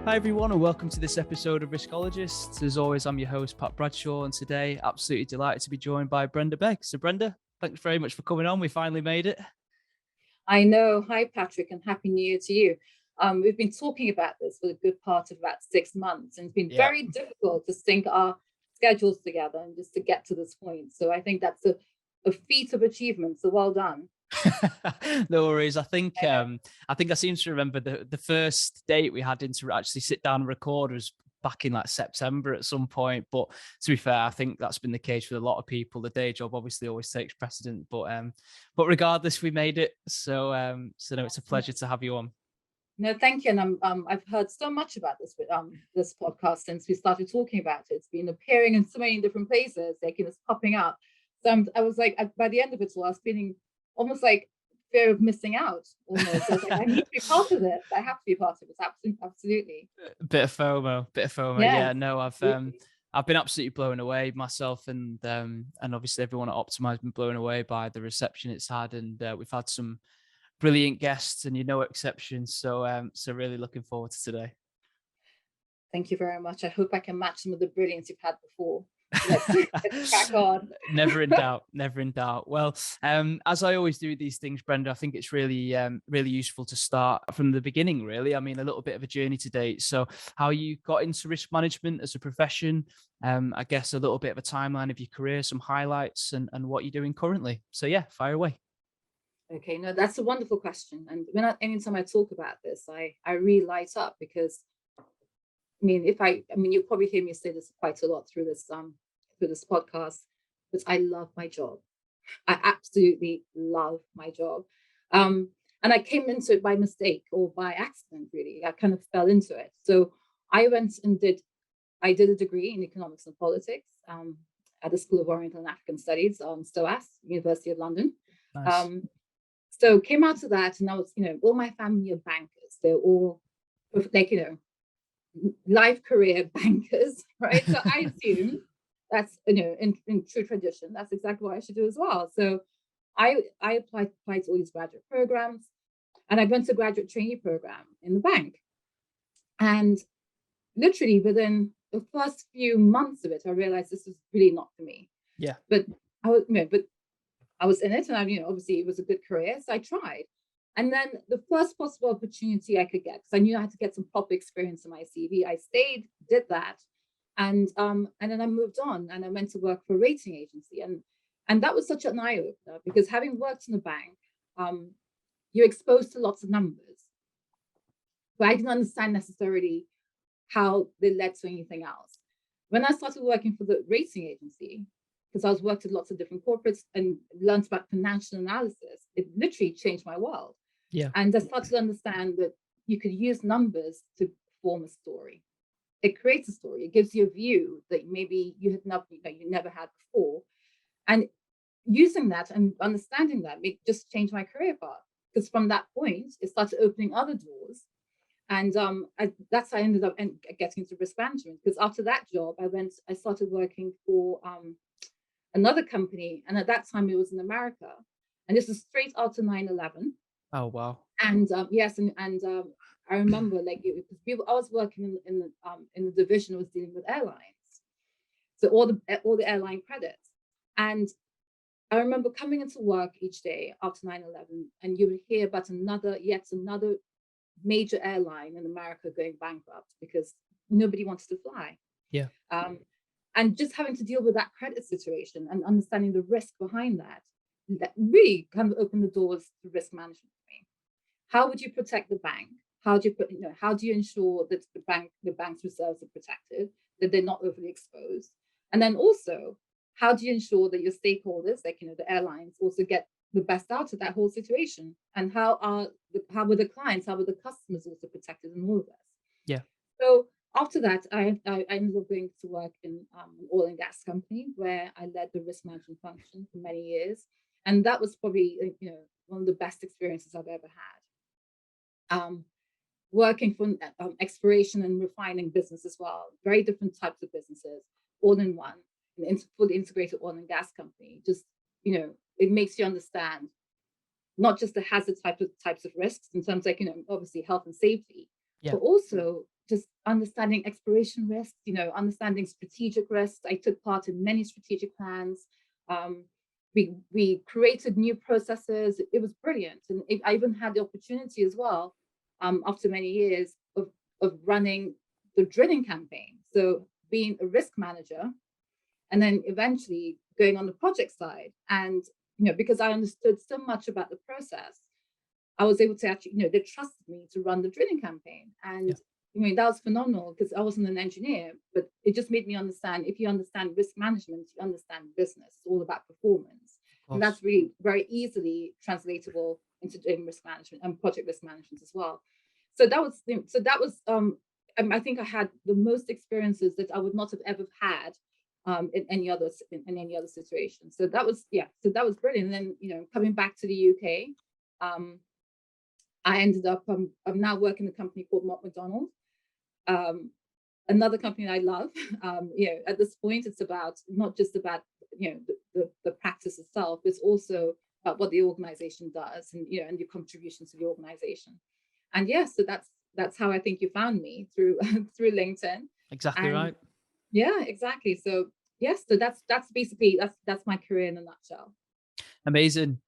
Hi everyone, and welcome to this episode of Riskologists. As always, I'm your host, Pat Bradshaw, and today, absolutely delighted to be joined by Brenda Begg. So Brenda, thanks very much for coming on. We finally made it. I know. Hi, Patrick, and Happy New Year to you. We've been talking about this for a good part of about 6 months, and it's been very difficult to sync our schedules together and just to get to this point. So I think that's a feat of achievement. So well done. No worries. I think I seem to remember the first date we had to actually sit down and record was back in like September at some point. But to be fair, I think that's been the case with a lot of people. The day job obviously always takes precedent, but regardless, we made it. So no, it's a pleasure to have you on. No, thank you. And I've heard so much about this podcast since we started talking about it. It's been appearing in so many different places, it's popping up. So I was like, by the end of it all, I was feeling almost like fear of missing out. Almost. I was like, I need to be part of it. I have to be part of it. Absolutely. Bit of FOMO. Yeah, no, I've been absolutely blown away myself, and obviously everyone at Optimize has been blown away by the reception it's had, and we've had some brilliant guests, and no exceptions. So really looking forward to today. Thank you very much. I hope I can match some of the brilliance you've had before. Let's crack on. Never in doubt. Well, as I always do these things, Brenda, I think it's really useful to start from the beginning, really. I mean, a little bit of a journey to date. So how you got into risk management as a profession, I guess a little bit of a timeline of your career, some highlights, and what you're doing currently. So yeah, fire away. Okay, no, that's a wonderful question. And anytime I talk about this, I really light up because you'll probably hear me say this quite a lot through this podcast, but I love my job. I absolutely love my job. And I came into it by mistake or by accident, really. I kind of fell into it. So I went and did a degree in economics and politics at the School of Oriental and African Studies on SOAS, University of London. Nice. So came out of that, and I was, all my family are bankers. They're all life career bankers, right? So I assume that's, in true tradition, that's exactly what I should do as well. So I applied to all these graduate programs, and I went to a graduate trainee program in the bank. And literally within the first few months of it, I realized this was really not for me. Yeah. But I was in it, and obviously it was a good career, so I tried. And then the first possible opportunity I could get, because I knew I had to get some proper experience in my CV, I stayed, did that, and then I moved on, and I went to work for a rating agency, and that was such an eye opener, because having worked in a bank, you're exposed to lots of numbers, but I didn't understand necessarily how they led to anything else. When I started working for the rating agency, because I was worked with lots of different corporates and learned about financial analysis, it literally changed my world. Yeah. And I started to understand that you could use numbers to form a story. It creates a story. It gives you a view that maybe you never had before. And using that and understanding that, it just changed my career path. Because from that point, it started opening other doors. And that's how I ended up getting into risk management. Because after that job, I started working for another company, and at that time it was in America, and this was straight after 9/11. Oh wow! And yes, and I remember I was working in the division that was dealing with airlines, so all the airline credits, and I remember coming into work each day after 9/11, and you would hear about yet another major airline in America going bankrupt because nobody wanted to fly. Yeah. And just having to deal with that credit situation and understanding the risk behind that really kind of opened the doors to risk management for me. How would you protect the bank? How do you ensure that the bank's reserves are protected, that they're not overly exposed? And then also, how do you ensure that your stakeholders, the airlines, also get the best out of that whole situation? And how were the clients, how were the customers also protected in all of this? Yeah. So after that, I ended up going to work in an oil and gas company where I led the risk management function for many years. And that was probably, one of the best experiences I've ever had. Working for exploration and refining business as well, very different types of businesses, all in one, an fully integrated oil and gas company. Just, it makes you understand not just the hazard types of risks in terms of, obviously health and safety, but also just understanding exploration risks, understanding strategic risks. I took part in many strategic plans. We created new processes. It was brilliant. And I even had the opportunity as well, after many years of running the drilling campaign. So being a risk manager, and then eventually going on the project side. And, because I understood so much about the process, I was able to actually, they trusted me to run the drilling campaign. And that was phenomenal, because I wasn't an engineer, but it just made me understand, if you understand risk management, you understand business. It's all about performance. And that's really very easily translatable into doing risk management and project risk management as well. So that was, I think I had the most experiences that I would not have ever had in any other situation. So that was brilliant. And then, coming back to the UK, I ended up, I'm now working in a company called Mott MacDonald, another company I love. At this point, it's about not just about, the practice itself, it's also about what the organization does, and, and your contributions to the organization. And so that's how I think you found me, through through LinkedIn. Exactly right. Yeah, exactly. So yes, so that's basically that's my career in a nutshell. Amazing.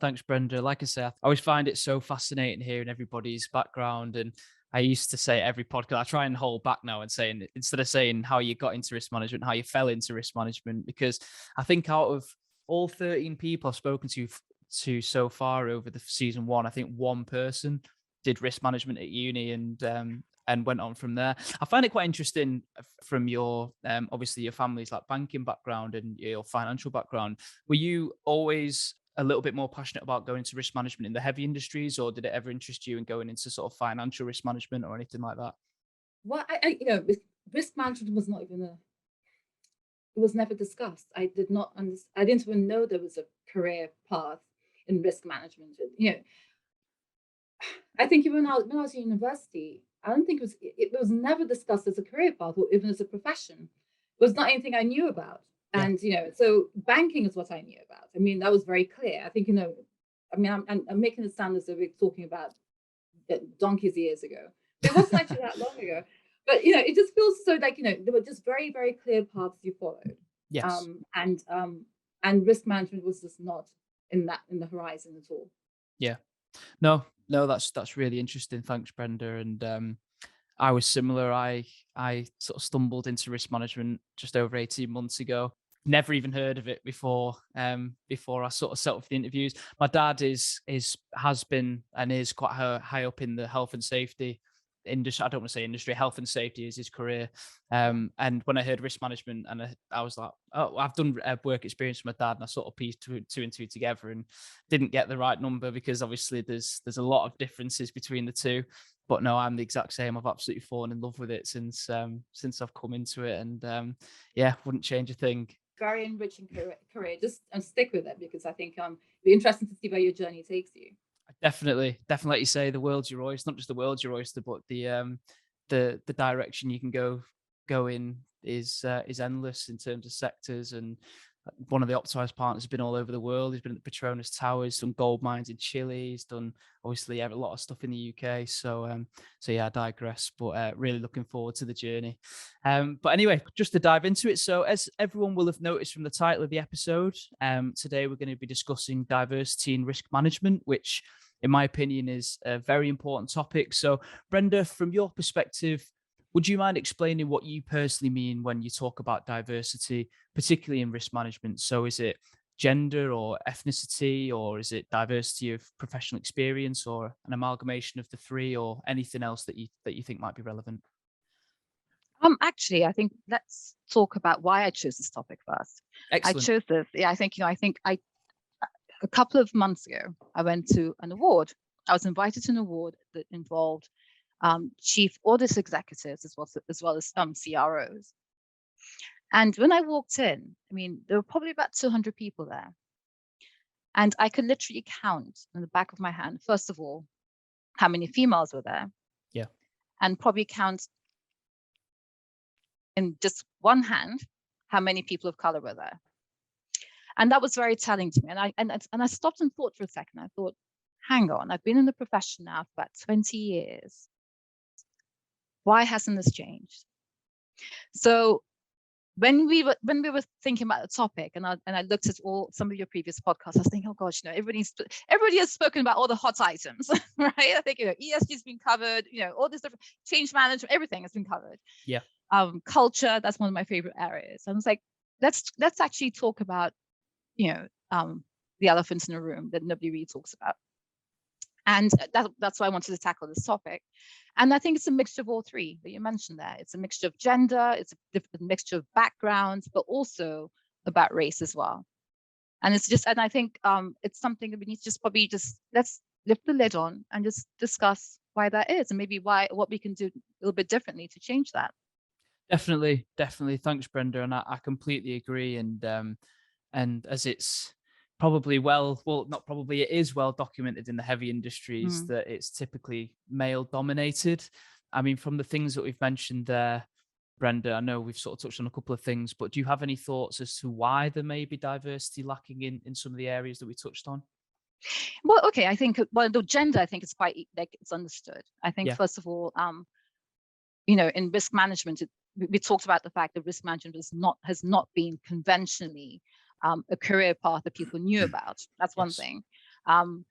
Thanks, Brenda. Like I say, I always find it so fascinating hearing everybody's background. And I used to say every podcast, I try and hold back now and saying, instead of saying how you got into risk management, how you fell into risk management, because I think out of all 13 people I've spoken to so far over the season one, I think one person did risk management at uni and went on from there. I find it quite interesting from your, obviously your family's like banking background and your financial background. Were you always a little bit more passionate about going into risk management in the heavy industries, or did it ever interest you in going into sort of financial risk management or anything like that? Well, risk management was not even it was never discussed. I didn't even know there was a career path in risk management. I think even when I was at university, I don't think it was never discussed as a career path or even as a profession. It was not anything I knew about. And, so banking is what I knew about. I mean, that was very clear. I think, I'm making it sound as though we're talking about donkeys years ago. It wasn't actually that long ago. But, it just feels so like, there were just very, very clear paths you followed. Yes. And risk management was just not in the horizon at all. Yeah. No, that's really interesting. Thanks, Brenda. And I was similar. I sort of stumbled into risk management just over 18 months ago. Never even heard of it before I sort of set up for the interviews. My dad has been and is quite high up in the health and safety industry. I don't want to say industry, health and safety is his career. And when I heard risk management, and I was like, oh, I've done work experience with my dad, and I sort of pieced two and two together and didn't get the right number, because obviously there's a lot of differences between the two. But no, I'm the exact same. I've absolutely fallen in love with it since I've come into it, and wouldn't change a thing. Very enriching career. Just stick with it, because I think it'll be interesting to see where your journey takes you. Definitely, like you say, the world's your oyster. Not just the world's your oyster, but the direction you can go in is endless in terms of sectors. And one of the Optimize partners has been all over the world. He's been at the Petronas Towers, done gold mines in Chile. He's done obviously a lot of stuff in the UK. So yeah, I digress, but really looking forward to the journey. But anyway, just to dive into it. So as everyone will have noticed from the title of the episode, today we're going to be discussing diversity in risk management, which in my opinion is a very important topic. So Brenda, from your perspective, would you mind explaining what you personally mean when you talk about diversity, particularly in risk management? So is it gender or ethnicity, or is it diversity of professional experience, or an amalgamation of the three, or anything else that you think might be relevant? Actually, I think let's talk about why I chose this topic first. Excellent. I chose this. Yeah, I think a couple of months ago, I went to an award. I was invited to an award that involved chief audit executives as well as CROs. And when I walked in, I mean, there were probably about 200 people there. And I could literally count in the back of my hand, first of all, how many females were there. Yeah. And probably count in just one hand how many people of color were there. And that was very telling to me. And I stopped and thought for a second. I thought, hang on, I've been in the profession now for about 20 years. Why hasn't this changed? So when we were thinking about the topic, and I looked at some of your previous podcasts, I was thinking, oh gosh, everybody has spoken about all the hot items, right? I think ESG's been covered, all this different change management, everything has been covered. Yeah. Culture, that's one of my favorite areas. I was like, let's actually talk about the elephants in the room that nobody really talks about. And that's why I wanted to tackle this topic. And I think it's a mixture of all three that you mentioned there. It's a mixture of gender, it's a mixture of backgrounds, but also about race as well. And I think it's something that we need to let's lift the lid on and just discuss why that is, and maybe what we can do a little bit differently to change that. Definitely. Thanks, Brenda. And I completely agree. And as it's probably it is well documented in the heavy industries that it's typically male dominated. I mean, from the things that we've mentioned there, Brenda, I know we've sort of touched on a couple of things, but do you have any thoughts as to why there may be diversity lacking in some of the areas that we touched on? Well, okay, I think the gender, I think, is quite it's understood. I think first of all, in risk management, we talked about the fact that risk management has not been conventionally a career path that people knew about. That's one thing. And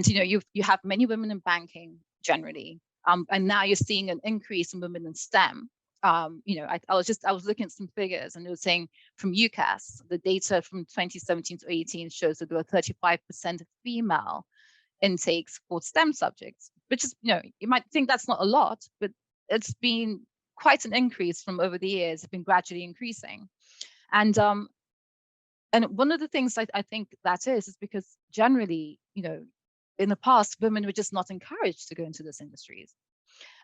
you have many women in banking generally, and now you're seeing an increase in women in STEM. I was looking at some figures, and it was saying from UCAS, the data from 2017 to 18 shows that there were 35% female intakes for STEM subjects, which is, you might think that's not a lot, but it's been quite an increase from over the years. It's been gradually increasing. And one of the things I think that is because generally, in the past, women were just not encouraged to go into those industries.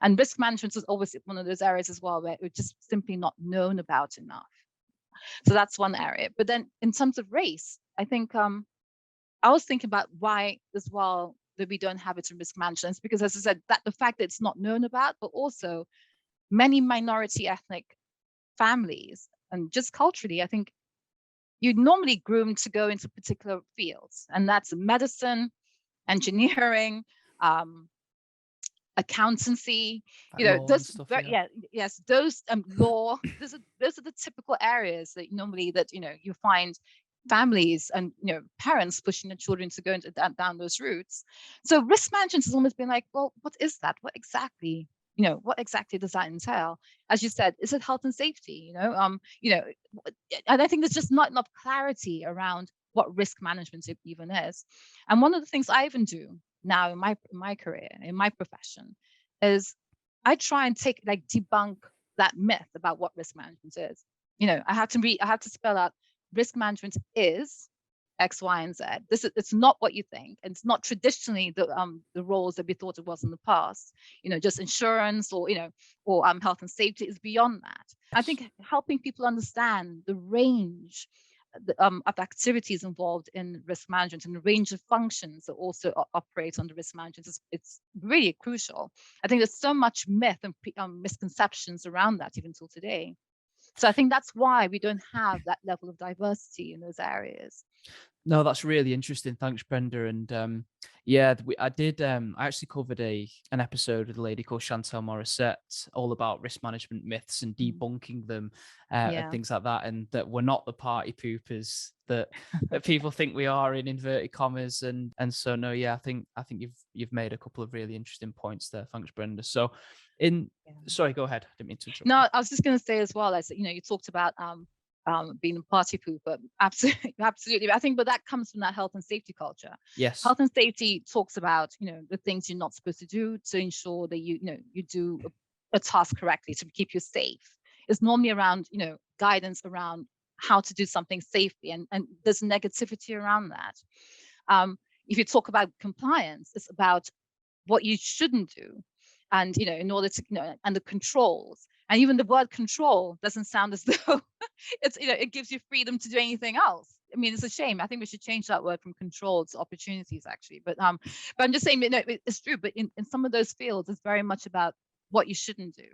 And risk management is always one of those areas as well where it was just simply not known about enough. So that's one area. But then in terms of race, I think I was thinking about why as well that we don't have it in risk management. It's because, as I said, that the fact that it's not known about, but also many minority ethnic families, and just culturally, I think you're normally groomed to go into particular fields, and that's medicine, engineering, accountancy, those stuff, those law. Those are the typical areas that normally you find families and parents pushing their children to go into down those routes. So risk management has almost been like, well, what is that? What exactly does that entail? As you said, is it health and safety? And I think there's just not enough clarity around what risk management even is. And one of the things I even do now in my career, in my profession, is I try and debunk that myth about what risk management is. I have to spell out risk management is X, Y, and Z. It's not what you think, and it's not traditionally the roles that we thought it was in the past. Just insurance or health and safety is beyond that. I think helping people understand the range of activities involved in risk management and the range of functions that also operate under risk management it's really crucial. I think there's so much myth and misconceptions around that even till today. So I think that's why we don't have that level of diversity in those areas. No, that's really interesting. Thanks, Brenda. And I actually covered an episode with a lady called Chantel Morissette, all about risk management myths and debunking them and things like that. And that we're not the party poopers that people think we are, in inverted commas. And so no, I think you've made a couple of really interesting points there. Thanks, Brenda. So sorry, go ahead. I didn't mean to interrupt. No, I was just going to say as well, as you talked about being a party pooper. Absolutely. I think, but that comes from that health and safety culture. Yes. Health and safety talks about, the things you're not supposed to do to ensure that you do a task correctly to keep you safe. It's normally around, guidance around how to do something safely, and there's negativity around that. If you talk about compliance, it's about what you shouldn't do, and in order to and the controls. And even the word control doesn't sound as though it gives you freedom to do anything else. I mean, it's a shame. I think we should change that word from control to opportunities, actually. But I'm just saying, it's true. But in some of those fields, it's very much about what you shouldn't do.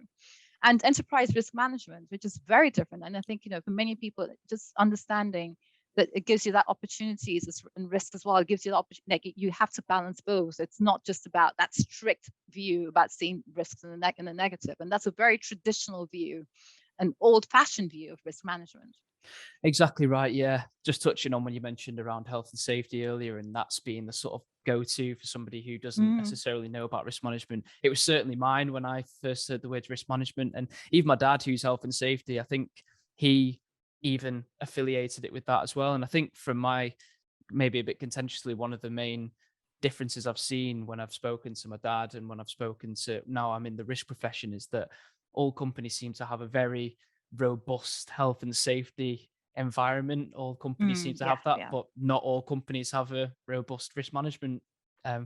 And enterprise risk management, which is very different. And I think, for many people, just understanding but it gives you that opportunities and risk as well. It gives you the opportunity, like you have to balance both. It's not just about that strict view about seeing risks in the negative. And that's a very traditional view, an old-fashioned view of risk management. Exactly right. Yeah. Just touching on when you mentioned around health and safety earlier, and that's being the sort of go-to for somebody who doesn't necessarily know about risk management. It was certainly mine when I first heard the word risk management. And even my dad, who's health and safety, I think he even affiliated it with that as well. And I think from my, maybe a bit contentiously, one of the main differences I've seen when I've spoken to my dad and when I've spoken to, now I'm in the risk profession, is that all companies seem to have a very robust health and safety environment. All companies seem to have that, but not all companies have a robust risk management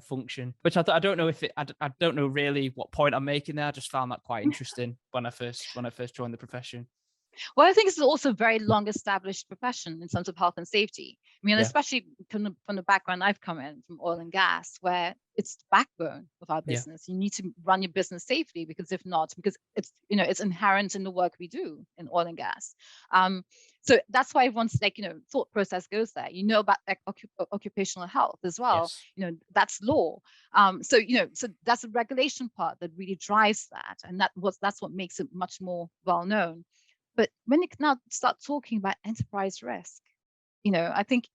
function, which I don't know if I don't know really what point I'm making there. I just found that quite interesting when I first joined the profession. Well, I think it's also a very long established profession in terms of health and safety. I mean, especially from the background I've come in, from oil and gas, where it's the backbone of our business. You need to run your business safely, because if not, because it's, it's inherent in the work we do in oil and gas. So that's why everyone's thought process goes there. About occupational health as well. Yes. That's law. So that's the regulation part that really drives that, and that's what makes it much more well known. But when you now start talking about enterprise risk, I think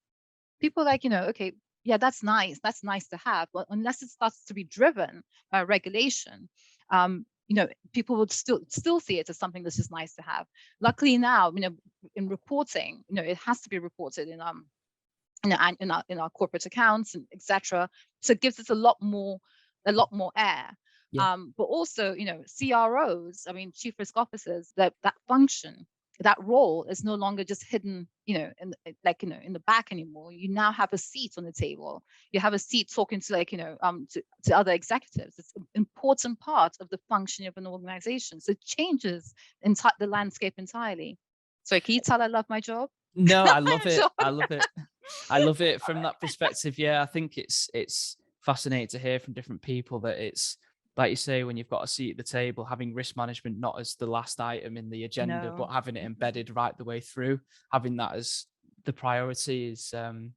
people are like, okay, yeah, that's nice. That's nice to have. But unless it starts to be driven by regulation, people would still see it as something that's just nice to have. Luckily now, in reporting, it has to be reported in our corporate accounts and etc. So it gives us a lot more air. But also, CROs, chief risk officers, that function, that role is no longer just hidden, in the back anymore. You now have a seat on the table. You have a seat talking to to other executives. It's an important part of the function of an organization. So it changes the landscape entirely. So can you tell I love my job? No, I love it. I love it. I love it from that perspective. Yeah, I think it's fascinating to hear from different people that it's, like you say, when you've got a seat at the table, having risk management not as the last item in the agenda, but having it embedded right the way through, having that as the priority is the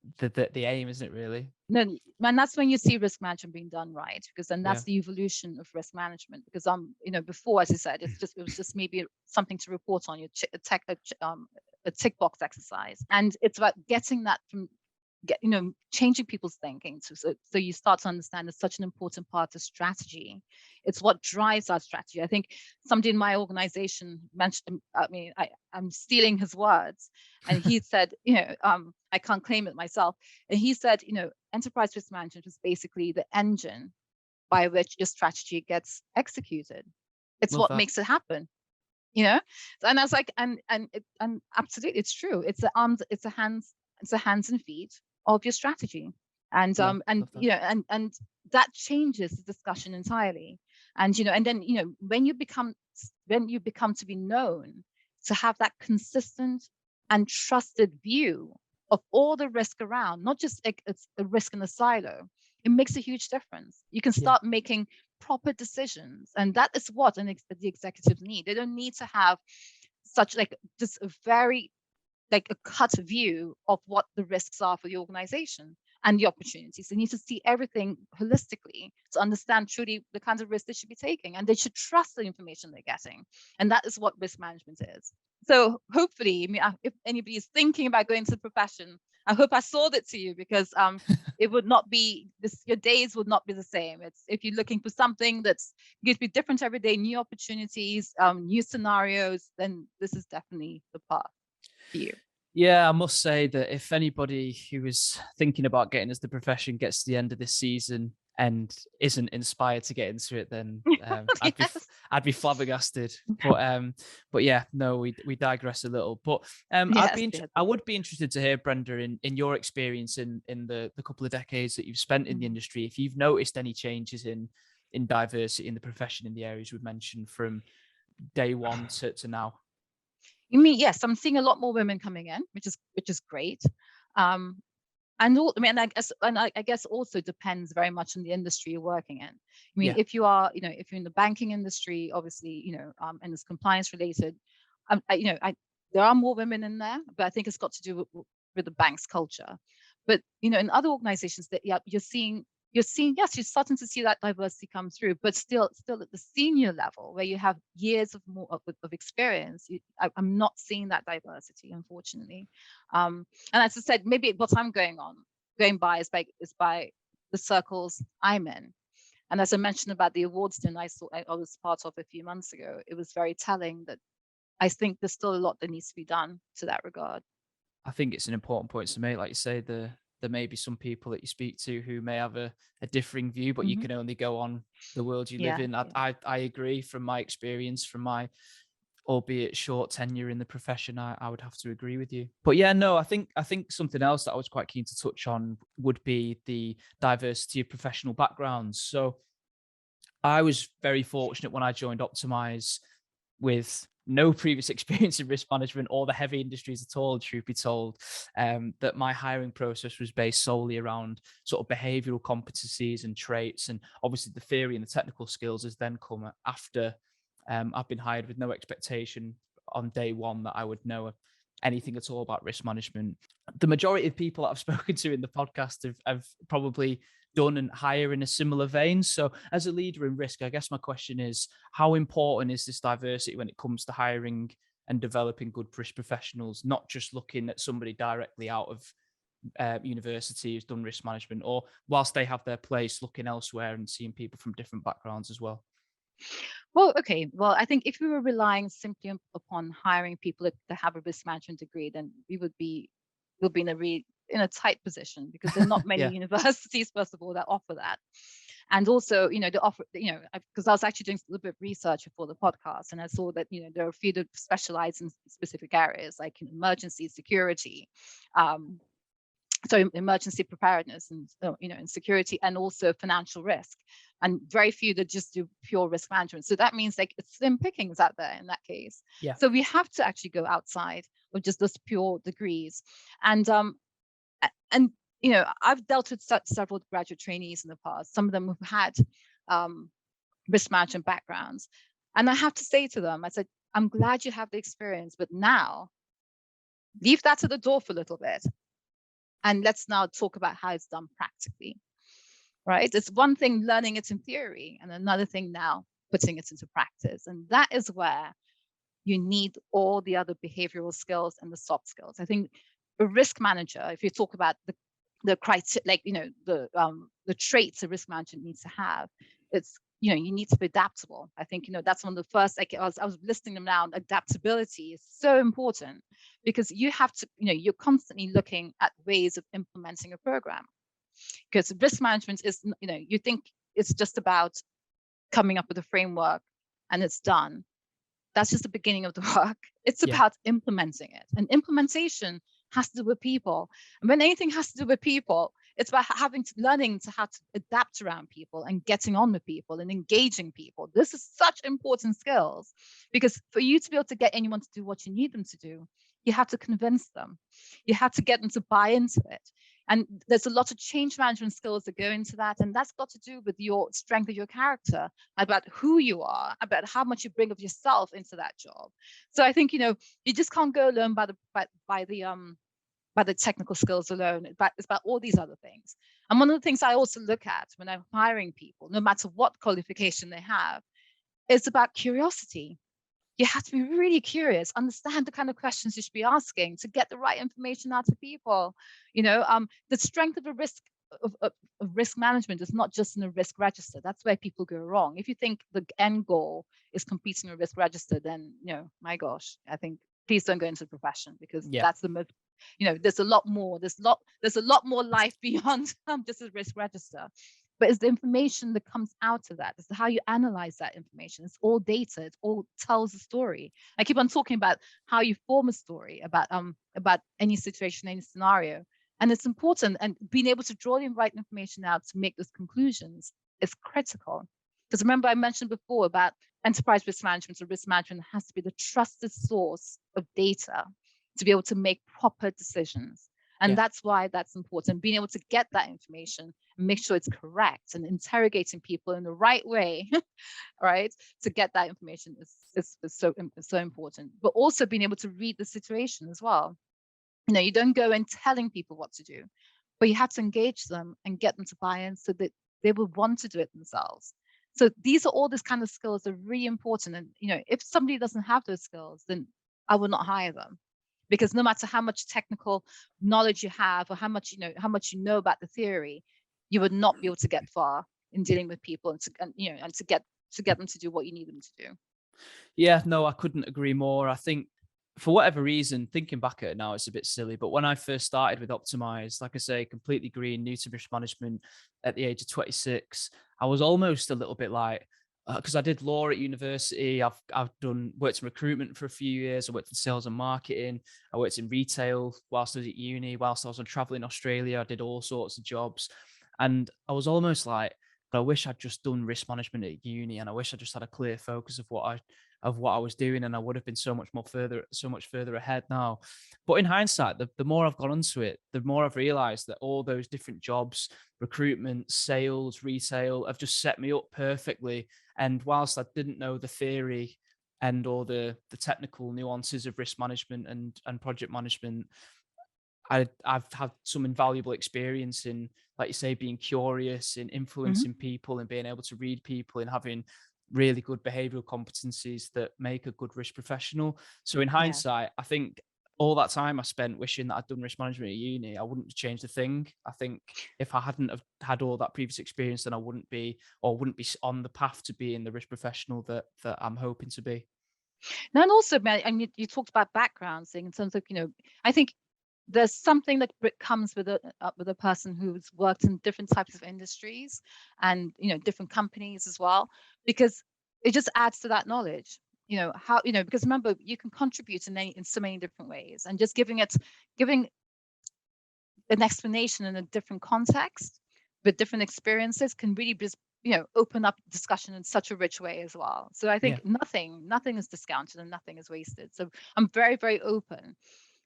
aim, isn't it, really? No, and that's when you see risk management being done right, because then that's the evolution of risk management. Because before, as I said, it was just maybe something to report on, a tick box exercise, and it's about getting that from changing people's thinking. So you start to understand it's such an important part of strategy. It's what drives our strategy. I think somebody in my organization mentioned, I'm stealing his words, and he said, I can't claim it myself. And he said, enterprise risk management is basically the engine by which your strategy gets executed. It's what makes it happen. And I was like, and absolutely, it's true. It's the arms, it's the hands and feet of your strategy, and that changes the discussion entirely. And and then when you become to be known to have that consistent and trusted view of all the risk around, not just it's a risk in a silo, it makes a huge difference. You can start making proper decisions, and that is what the executives need. They don't need to have such just a very a cut view of what the risks are for the organization and the opportunities. They need to see everything holistically to understand truly the kinds of risks they should be taking, and they should trust the information they're getting. And that is what risk management is. So hopefully, if anybody is thinking about going to the profession, I hope I sold it to you, because it would not be your days would not be the same. It's, if you're looking for something that's going to be different every day, new opportunities, new scenarios, then this is definitely the path for you. Yeah, I must say that if anybody who is thinking about getting into the profession gets to the end of this season and isn't inspired to get into it, then I'd be flabbergasted. But yeah, no, we digress a little. But I would be interested to hear, Brenda, in your experience in the couple of decades that you've spent in the industry, if you've noticed any changes in diversity in the profession in the areas we've mentioned from day one to now. You mean, yes, I'm seeing a lot more women coming in, which is great. And I guess also depends very much on the industry you're working in. I mean, if you are, if you're in the banking industry, obviously, and it's compliance related, there are more women in there, but I think it's got to do with the bank's culture. But in other organizations that you're seeing, yes, you're starting to see that diversity come through, but still at the senior level where you have years of experience, I'm not seeing that diversity, unfortunately. And as I said, maybe what I'm going by is by the circles I'm in. And as I mentioned about the awards dinner I was part of a few months ago, it was very telling that I think there's still a lot that needs to be done to that regard. I think it's an important point to make. Like you say, there may be some people that you speak to who may have a differing view, but you can only go on the world you live in. I agree from my experience, from my albeit short tenure in the profession, I would have to agree with you. But yeah, no, I think something else that I was quite keen to touch on would be the diversity of professional backgrounds. So I was very fortunate when I joined Optimize with no previous experience in risk management or the heavy industries at all, truth be told, that my hiring process was based solely around sort of behavioral competencies and traits. And obviously the theory and the technical skills has then come after I've been hired, with no expectation on day one that I would know anything at all about risk management. The majority of people that I've spoken to in the podcast have probably done and hire in a similar vein. So as a leader in risk, I guess my question is, how important is this diversity when it comes to hiring and developing good risk professionals, not just looking at somebody directly out of university who's done risk management, or whilst they have their place, looking elsewhere and seeing people from different backgrounds as well? Well, okay. Well, I think if we were relying simply upon hiring people that have a risk management degree, then we'll be in a tight position, because there are not many universities, first of all, that offer that. And also, they offer, because I was actually doing a little bit of research before the podcast, and I saw that, there are a few that specialize in specific areas like in emergency security, so emergency preparedness, and in security, and also financial risk, and very few that just do pure risk management. So that means like it's slim pickings out there in that case. Yeah. So we have to actually go outside of just those pure degrees. And I've dealt with several graduate trainees in the past. Some of them have had risk management backgrounds, and I have to say to them, I said, I'm glad you have the experience, but now leave that at the door for a little bit. And let's now talk about how it's done practically, right? It's one thing learning it in theory, and another thing now putting it into practice. And that is where you need all the other behavioral skills and the soft skills. I think a risk manager, if you talk about the criteria, like, the traits a risk manager needs to have, it's, you need to be adaptable. I think, that's one of the first, like I was listing them now. Adaptability is so important, because you have to, you're constantly looking at ways of implementing a program. Because risk management is, you think it's just about coming up with a framework and it's done. That's just the beginning of the work. It's about implementing it. And implementation has to do with people. And when anything has to do with people, it's about learning to how to adapt around people and getting on with people and engaging people. This is such important skills, because for you to be able to get anyone to do what you need them to do, you have to convince them. You have to get them to buy into it. And there's a lot of change management skills that go into that. And that's got to do with your strength of your character, about who you are, about how much you bring of yourself into that job. So I think, you just can't go alone by the technical skills alone. It's about all these other things. And one of the things I also look at when I'm hiring people, no matter what qualification they have, is about curiosity. You have to be really curious, understand the kind of questions you should be asking to get the right information out of people. The strength of a risk management is not just in a risk register. That's where people go wrong. If you think the end goal is completing a risk register, then, my gosh, I think please don't go into the profession, because that's the most, there's a lot more. There's a lot more life beyond just a risk register. But it's the information that comes out of that. It's how you analyze that information. It's all data. It all tells a story. I keep on talking about how you form a story about any situation, any scenario. And it's important. And being able to draw the right information out to make those conclusions is critical. Because remember, I mentioned before about enterprise risk management, or risk management has to be the trusted source of data to be able to make proper decisions. And that's why that's important. Being able to get that information and make sure it's correct, and interrogating people in the right way, right, to get that information is so important. But also being able to read the situation as well. You don't go in telling people what to do, but you have to engage them and get them to buy in so that they will want to do it themselves. So these are all these kind of skills that are really important. And, if somebody doesn't have those skills, then I will not hire them, because no matter how much technical knowledge you have, or how much you know about the theory, you would not be able to get far in dealing with people and to get them to do what you need them to do. Yeah, no, I couldn't agree more. I think for whatever reason, thinking back at it now, it's a bit silly. But when I first started with Optimize, like I say, completely green, new to risk management at the age of 26, I was almost a little bit like, because I did law at university. I've worked in recruitment for a few years. I worked in sales and marketing. I worked in retail whilst I was at uni. Whilst I was on travel in Australia, I did all sorts of jobs. And I was almost like, I wish I'd just done risk management at uni, and I wish I just had a clear focus of what I was doing, and I would have been so much further ahead now. But in hindsight, the more I've gone into it, the more I've realized that all those different jobs, recruitment, sales, retail, have just set me up perfectly. And whilst I didn't know the theory and all the technical nuances of risk management and project management, I've had some invaluable experience in, like you say, being curious, in influencing people, and being able to read people, and having really good behavioral competencies that make a good risk professional. So in hindsight, I think all that time I spent wishing that I'd done risk management at uni, I wouldn't change a thing. I think if I hadn't have had all that previous experience, then I wouldn't be on the path to being the risk professional that I'm hoping to be. Now, and also, I mean, you talked about backgrounds in terms of, I think there's something that comes with a person who's worked in different types of industries and different companies as well, because it just adds to that knowledge. Because remember, you can contribute in so many different ways, and just giving an explanation in a different context with different experiences can really just open up discussion in such a rich way as well. So I think nothing is discounted and nothing is wasted. So I'm very, very open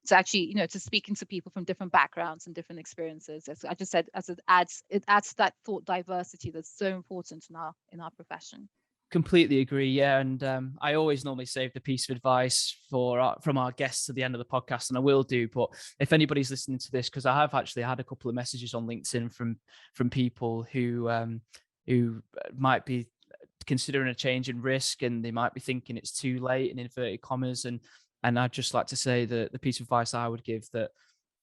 to actually, to speaking to people from different backgrounds and different experiences. As I just said, as it adds to that thought diversity that's so important in our profession. Completely agree. Yeah. And I always normally save the piece of advice from our guests at the end of the podcast, and I will do. But if anybody's listening to this, because I have actually had a couple of messages on LinkedIn from people who might be considering a change in risk, and they might be thinking it's too late, in inverted commas. And I'd just like to say that the piece of advice I would give, that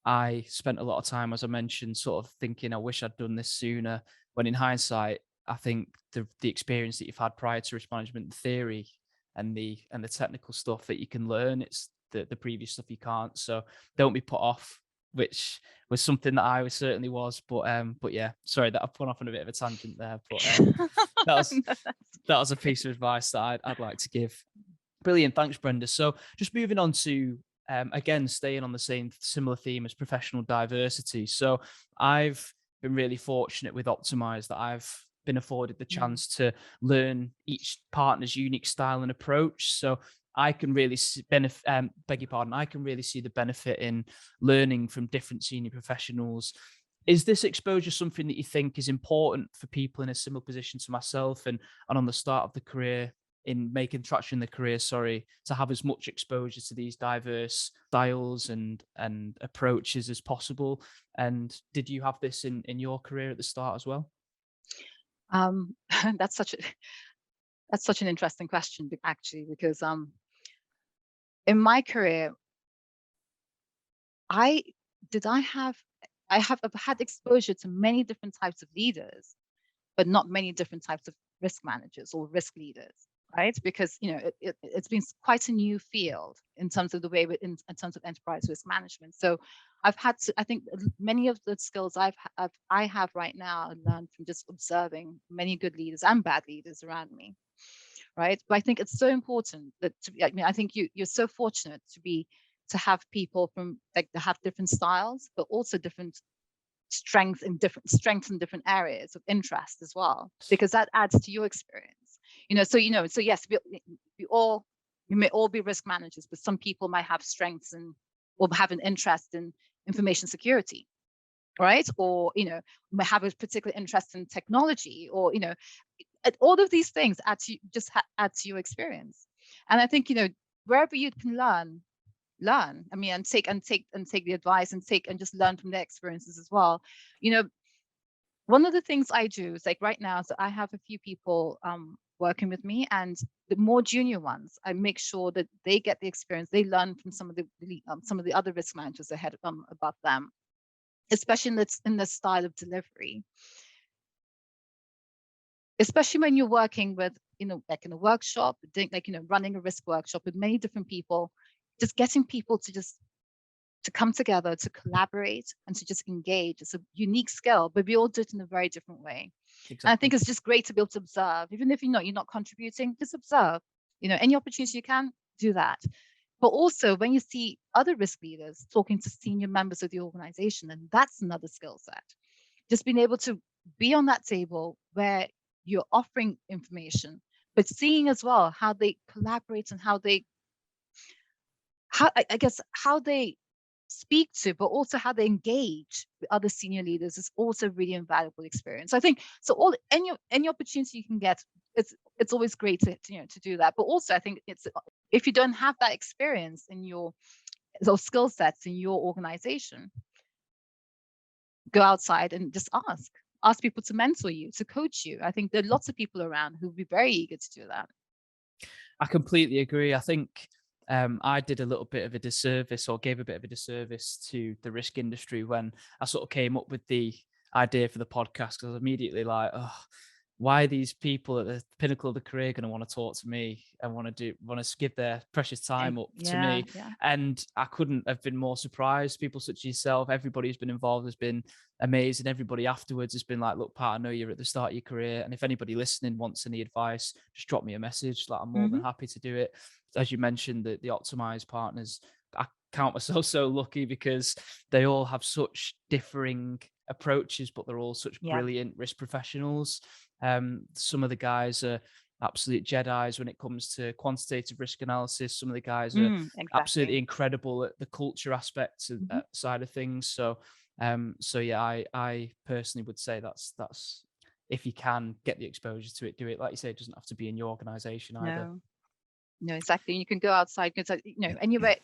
I spent a lot of time, as I mentioned, sort of thinking, I wish I'd done this sooner, when in hindsight, I think the experience that you've had prior to risk management, the theory and the technical stuff that you can learn, it's the previous stuff you can't. So don't be put off, which was something that I certainly was. But yeah, sorry that I've gone off on a bit of a tangent there. But that was a piece of advice that I'd like to give. Brilliant. Thanks, Brenda. So just moving on to, again, staying on the similar theme as professional diversity. So I've been really fortunate with Optimize that I've been afforded the chance to learn each partner's unique style and approach. So I can really I can really see the benefit in learning from different senior professionals. Is this exposure something that you think is important for people in a similar position to myself, and on the start of the career, in making traction in the career, to have as much exposure to these diverse styles and approaches as possible? And did you have this in your career at the start as well? That's such an interesting question, actually, because in my career, I have had exposure to many different types of leaders, but not many different types of risk managers or risk leaders, right? Because it's been quite a new field in terms of the way in terms of enterprise risk management. So I've had to, I think many of the skills I have right now I learned from just observing many good leaders and bad leaders around me, right? But I think it's so important that I think you're so fortunate to have people from that have different styles, but also different strengths in different areas of interest as well, because that adds to your experience. So yes, we may all be risk managers, but some people might have strengths or have an interest in information security, right? Or may have a particular interest in technology, or all of these things add to your experience. And I think wherever you can learn learn. I mean, and take the advice and just learn from their experiences as well. You know, one of the things I do is, like right now, so I have a few people working with me, and the more junior ones, I make sure that they get the experience, they learn from some of the other risk managers ahead above them, especially in the style of delivery. Especially when you're working with, like in a workshop, running a risk workshop with many different people, just getting people to come together, to collaborate, and to just engage. It's a unique skill, but we all do it in a very different way. Exactly. And I think it's just great to be able to observe, even if you're not contributing, just observe. Any opportunity you can, do that. But also when you see other risk leaders talking to senior members of the organization, and that's another skill set. Just being able to be on that table where you're offering information, but seeing as well how they collaborate and how they speak to, but also how they engage with other senior leaders is also really invaluable experience. I think so. Any opportunity you can get, it's always great to do that. But also, I think if you don't have that experience in those skill sets in your organization, go outside and just ask people to mentor you, to coach you. I think there are lots of people around who would be very eager to do that. I completely agree. I think I did a little bit of a disservice, or gave a bit of a disservice to the risk industry when I sort of came up with the idea for the podcast, because I was immediately like, oh, why are these people at the pinnacle of the career going to want to talk to me and want to give their precious time up to me? Yeah. And I couldn't have been more surprised. People such as yourself, everybody who's been involved has been amazing. Everybody afterwards has been like, look, Pat, I know you're at the start of your career, and if anybody listening wants any advice, just drop me a message. Like, I'm more than happy to do it. As you mentioned, the optimized partners, I count myself so lucky because they all have such differing approaches, but they're all such brilliant risk professionals. Some of the guys are absolute Jedis when it comes to quantitative risk analysis. Some of the guys are absolutely incredible at the culture aspects side of things. So yeah, I personally would say that's if you can get the exposure to it, do it. Like you say, it doesn't have to be in your organization either. No, exactly. You can go outside, anywhere,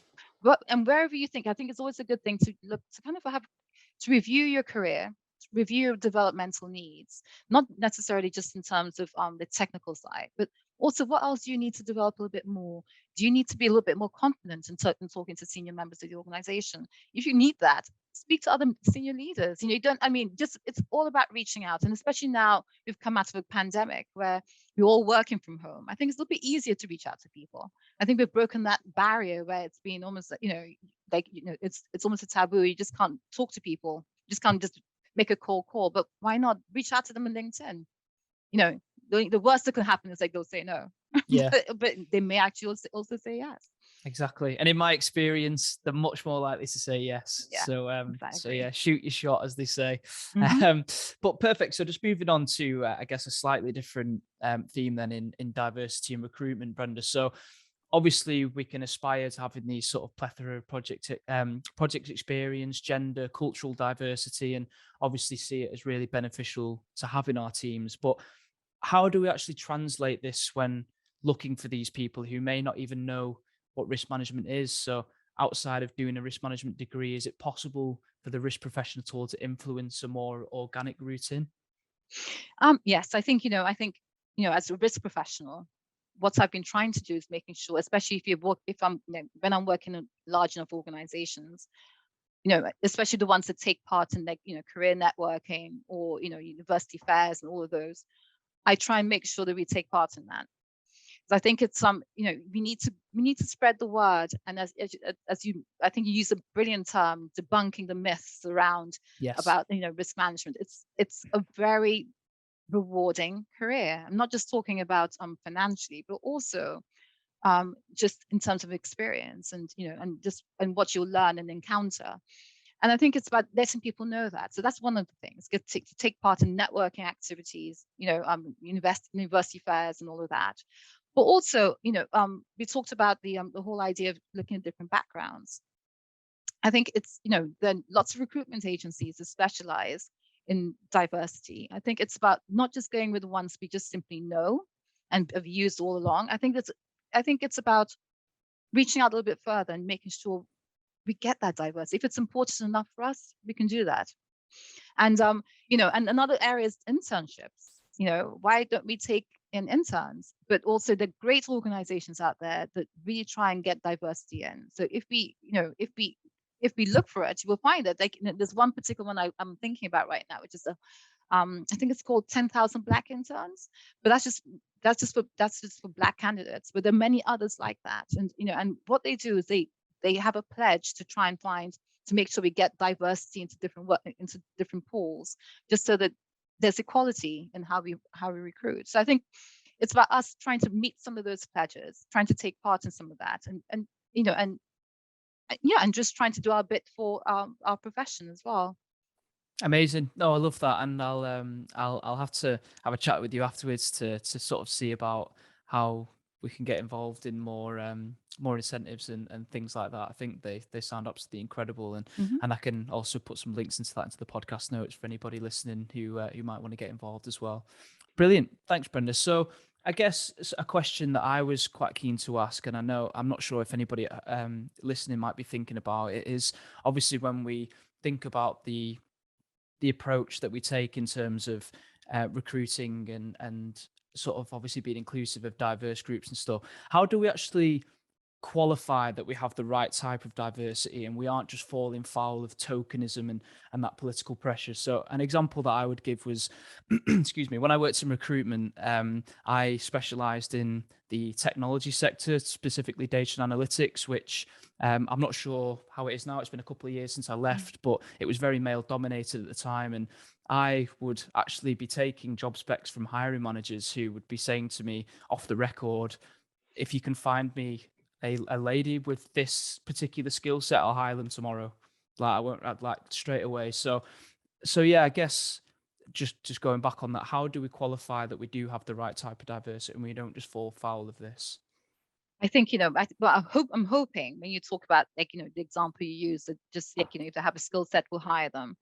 and wherever you think. I think it's always a good thing to look to kind of to review your career, review your developmental needs, not necessarily just in terms of the technical side, but also what else do you need to develop a little bit more? Do you need to be a little bit more confident in talking to senior members of the organization? If you need that, speak to other senior leaders. It's all about reaching out. And especially now we've come out of a pandemic where we're all working from home. I think it's a little bit easier to reach out to people. I think we've broken that barrier where it's been almost it's almost a taboo. You just can't talk to people. You just can't just make a call, but why not reach out to them on LinkedIn? The worst that can happen is they'll say no. Yeah. but they may actually also say yes. Exactly. And in my experience, they're much more likely to say yes. Yeah, so exactly. Shoot your shot, as they say. But perfect. So just moving on to, I guess, a slightly different theme then in diversity and recruitment, Brenda. So obviously we can aspire to having these sort of plethora of project experience, gender, cultural diversity, and obviously see it as really beneficial to have in our teams. But how do we actually translate this when looking for these people who may not even know what risk management is? So outside of doing a risk management degree, is it possible for the risk professional tool to influence a more organic route in? Yes, I think, as a risk professional, what I've been trying to do is making sure, especially when I'm working in large enough organizations, especially the ones that take part in career networking or, university fairs and all of those, I try and make sure that we take part in that. So I think it's we need to spread the word, and as you, I think you use a brilliant term, debunking the myths around about risk management. It's a very rewarding career. I'm not just talking about financially, but also just in terms of experience and and what you'll learn and encounter. And I think it's about letting people know that. So that's one of the things. Get to take part in networking activities, university fairs and all of that. But also, we talked about the whole idea of looking at different backgrounds. I think it's, there are lots of recruitment agencies that specialize in diversity. I think it's about not just going with the ones we just simply know and have used all along. I think it's about reaching out a little bit further and making sure we get that diversity. If it's important enough for us, we can do that. And and another area is internships. Why don't we take in interns? But also the great organizations out there that really try and get diversity in. So if we look for it, you will find it. Like, there's one particular one I'm thinking about right now, which is I think it's called 10,000 Black interns, but that's just for Black candidates. But there are many others like that, and what they do is they have a pledge to try and to make sure we get diversity into different pools, just so that there's equality in how we recruit. So I think it's about us trying to meet some of those pledges, trying to take part in some of that, and just trying to do our bit for our profession as well. Amazing. No, I love that, and I'll have to have a chat with you afterwards to sort of see about how we can get involved in more incentives and things like that. I think they sound absolutely incredible, and I can also put some links into the podcast notes for anybody listening who might want to get involved as well. Brilliant. Thanks, Brenda. So I guess a question that I was quite keen to ask, and I'm not sure if anybody listening might be thinking about it, is obviously when we think about the approach that we take in terms of recruiting and sort of obviously being inclusive of diverse groups and stuff, how do we actually qualify that we have the right type of diversity and we aren't just falling foul of tokenism and that political pressure? So an example that I would give was, excuse me, when I worked in recruitment, I specialized in the technology sector, specifically data and analytics, which I'm not sure how it is now. It's been a couple of years since I left, but it was very male dominated at the time. And I would actually be taking job specs from hiring managers who would be saying to me off the record, if you can find me a lady with this particular skill set, I'll hire them tomorrow. I'd like straight away. So yeah, I guess just going back on that, how do we qualify that we do have the right type of diversity and we don't just fall foul of this? I think, I'm hoping when you talk about, like, the example you use, that just like, if they have a skill set, we'll hire them.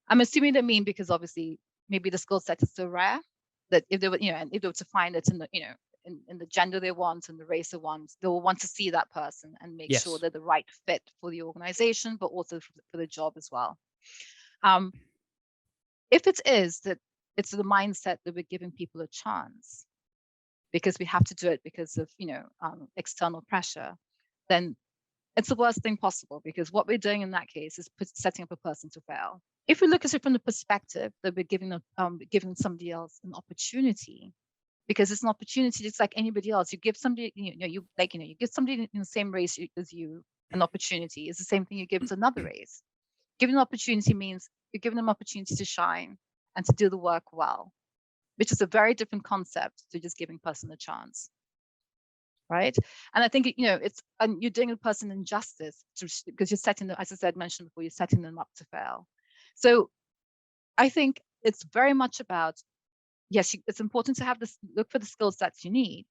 I'm assuming they mean because obviously maybe the skill set is so rare that if they were, and if they were to find it in the, in the gender they want and the race they want, they will want to see that person and make sure they're the right fit for the organization, but also for the job as well. If it is that it's the mindset that we're giving people a chance because we have to do it because of, external pressure, then it's the worst thing possible, because what we're doing in that case is setting up a person to fail. If we look at it from the perspective that we're giving somebody else an opportunity, because it's an opportunity just like anybody else. You give somebody, you give somebody in the same race as you an opportunity. It's the same thing you give to another race. Giving an opportunity means you're giving them opportunity to shine and to do the work well, which is a very different concept to just giving a person a chance. Right. And I think, and you're doing a person injustice because you're setting them, as I said, mentioned before, you're setting them up to fail. So I think it's very much about, yes, it's important to have this, look for the skill sets you need,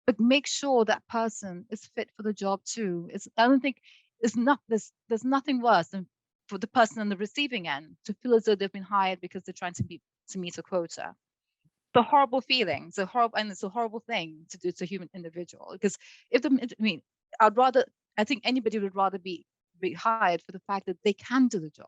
but make sure that person is fit for the job too. I don't think there's nothing worse than for the person on the receiving end to feel as though they've been hired because they're trying to meet a quota. The horrible feeling, it's a horrible thing to do to a human individual. Because I think anybody would rather be hired for the fact that they can do the job.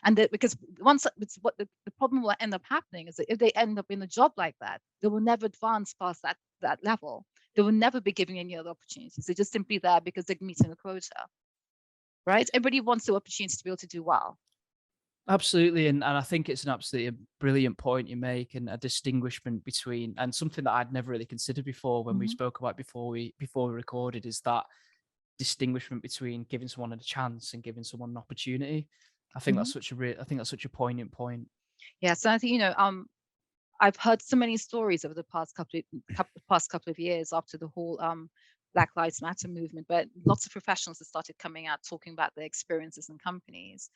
And that because once it's what the problem will end up happening is that if they end up in a job like that, they will never advance past that level. They will never be given any other opportunities. They're just simply there because they're meeting a quota. Right? Everybody wants the opportunity to be able to do well. Absolutely, and I think it's an absolutely brilliant point you make, and a distinguishment between, and something that I'd never really considered before when we spoke about before we recorded, is that distinguishment between giving someone a chance and giving someone an opportunity. I think that's such a poignant point. Yeah, so I think I've heard so many stories over the past couple of years after the whole Black Lives Matter movement, but lots of professionals have started coming out talking about their experiences in companies.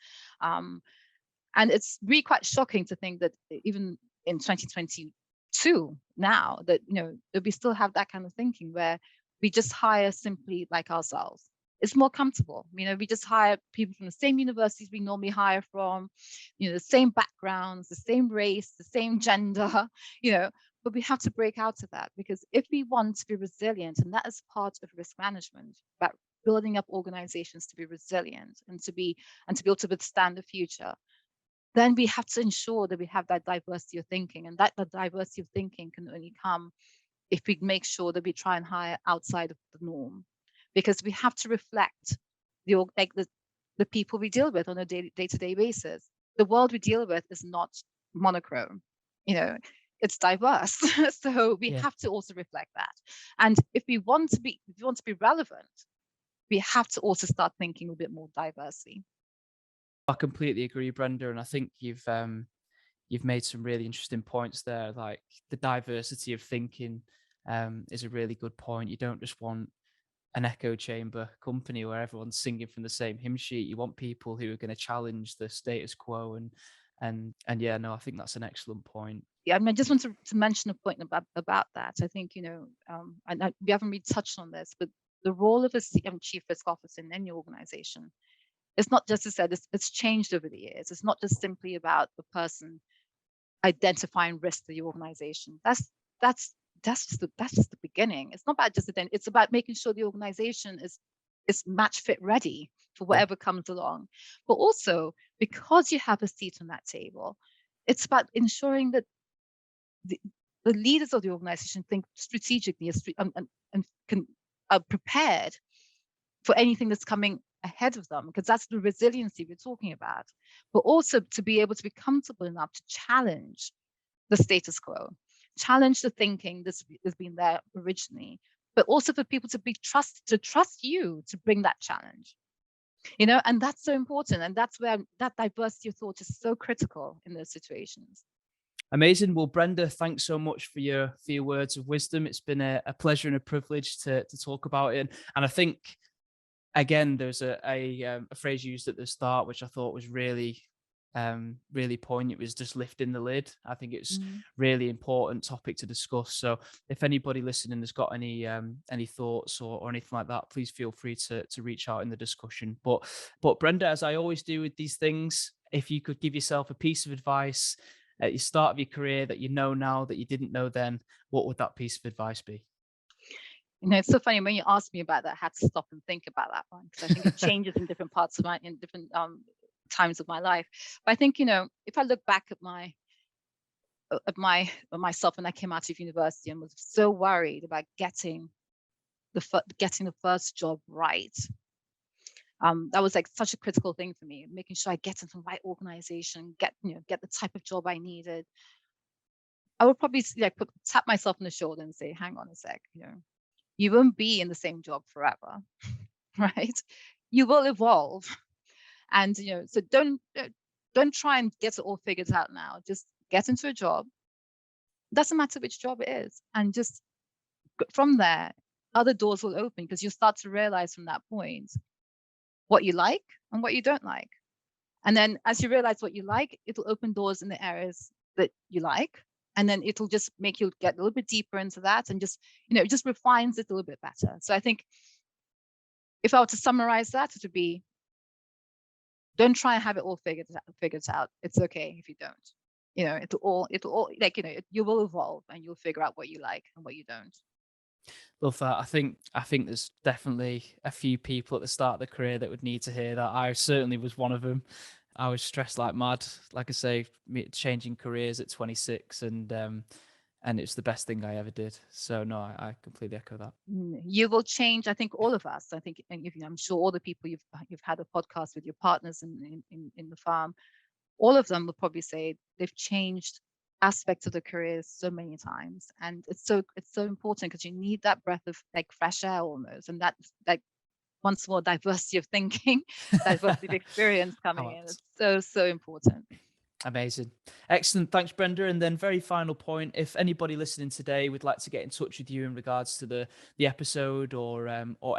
And it's really quite shocking to think that even in 2022 now, that that we still have that kind of thinking where we just hire simply like ourselves. It's more comfortable. We just hire people from the same universities we normally hire from, the same backgrounds, the same race, the same gender, but we have to break out of that, because if we want to be resilient, and that is part of risk management, about building up organizations to be resilient and to be able to withstand the future, then we have to ensure that we have that diversity of thinking, and that the diversity of thinking can only come if we make sure that we try and hire outside of the norm, because we have to reflect the people we deal with on a day-to-day basis. The world we deal with is not monochrome, it's diverse. So we have to also reflect that. And if we want to be relevant, we have to also start thinking a bit more diversely. I completely agree, Brenda, and I think you've made some really interesting points there. Like the diversity of thinking is a really good point. You don't just want an echo chamber company where everyone's singing from the same hymn sheet. You want people who are going to challenge the status quo, and yeah, no, I think that's an excellent point. Yeah, I mean, I just want to mention a point about that. I think, we haven't really touched on this, but the role of a chief risk officer in any organization, it's not just, as I said, it's changed over the years. It's not just simply about the person identifying risk to the organization. That's just the beginning. It's not about just it's about making sure the organization is match fit ready for whatever comes along. But also, because you have a seat on that table, it's about ensuring that the leaders of the organization think strategically and are prepared for anything that's coming ahead of them, because that's the resiliency we're talking about. But also to be able to be comfortable enough to challenge the status quo, challenge the thinking that's been there originally, but also for people to trust you to bring that challenge. And that's so important, and that's where that diversity of thought is so critical in those situations. Amazing. Well, Brenda, thanks so much for your words of wisdom. It's been a pleasure and a privilege to talk about it. And I think, again, there's a phrase used at the start, which I thought was really poignant. It was just lifting the lid. I think it's really important topic to discuss. So if anybody listening has got any thoughts or anything like that, please feel free to reach out in the discussion. But Brenda, as I always do with these things, if you could give yourself a piece of advice at your start of your career that you know now that you didn't know then, what would that piece of advice be? It's so funny when you asked me about that, I had to stop and think about that one, because I think it changes in different parts of in different times of my life. But I think, if I look back at myself when I came out of university and was so worried about getting the first job right, that was like such a critical thing for me, making sure I get into the right organization, get the type of job I needed. I would probably tap myself on the shoulder and say, hang on a sec, you won't be in the same job forever, right? You will evolve. And, so don't try and get it all figured out now. Just get into a job. Doesn't matter which job it is. And just from there, other doors will open, because you'll start to realize from that point what you like and what you don't like. And then as you realize what you like, it'll open doors in the areas that you like. And then it'll just make you get a little bit deeper into that, and just, it just refines it a little bit better. So I think if I were to summarize that, it would be, don't try and have it all figured out. It's okay if you don't. It'll all you will evolve, and you'll figure out what you like and what you don't. Love that. I think there's definitely a few people at the start of the career that would need to hear that. I certainly was one of them. I was stressed like mad, like I say, changing careers at 26, and it's the best thing I ever did. So no, I completely echo that. You will change. I think all of us. I think, and I'm sure all the people you've had a podcast with, your partners in the farm, all of them will probably say they've changed aspects of the careers so many times, and it's so important, because you need that breath of fresh air almost, and that once more diversity of thinking, diversity of experience coming in. It's so important. Amazing. Excellent. Thanks, Brenda. And then very final point, if anybody listening today would like to get in touch with you in regards to the episode or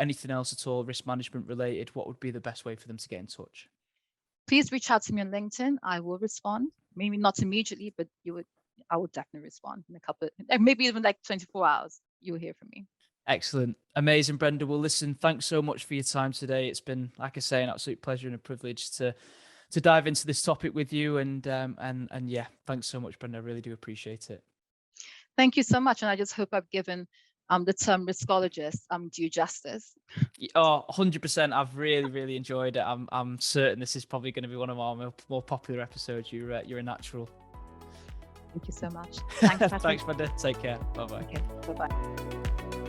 anything else at all risk management related, what would be the best way for them to get in touch? Please reach out to me on LinkedIn. I will respond. Maybe not immediately, but I will definitely respond in a couple, maybe even 24 hours. You'll hear from me. Excellent. Amazing, Brenda. Well, listen, thanks so much for your time today. It's been, like I say, an absolute pleasure and a privilege to dive into this topic with you. And yeah, thanks so much, Brenda. I really do appreciate it. Thank you so much. And I just hope I've given the term riskologist do you justice. Oh, 100%. I've really enjoyed it. I'm certain this is probably going to be one of our more popular episodes. You're a natural. Thank you so much. Thanks, Patrick. Thanks, Brenda. Take care. Bye-bye. Okay, bye-bye.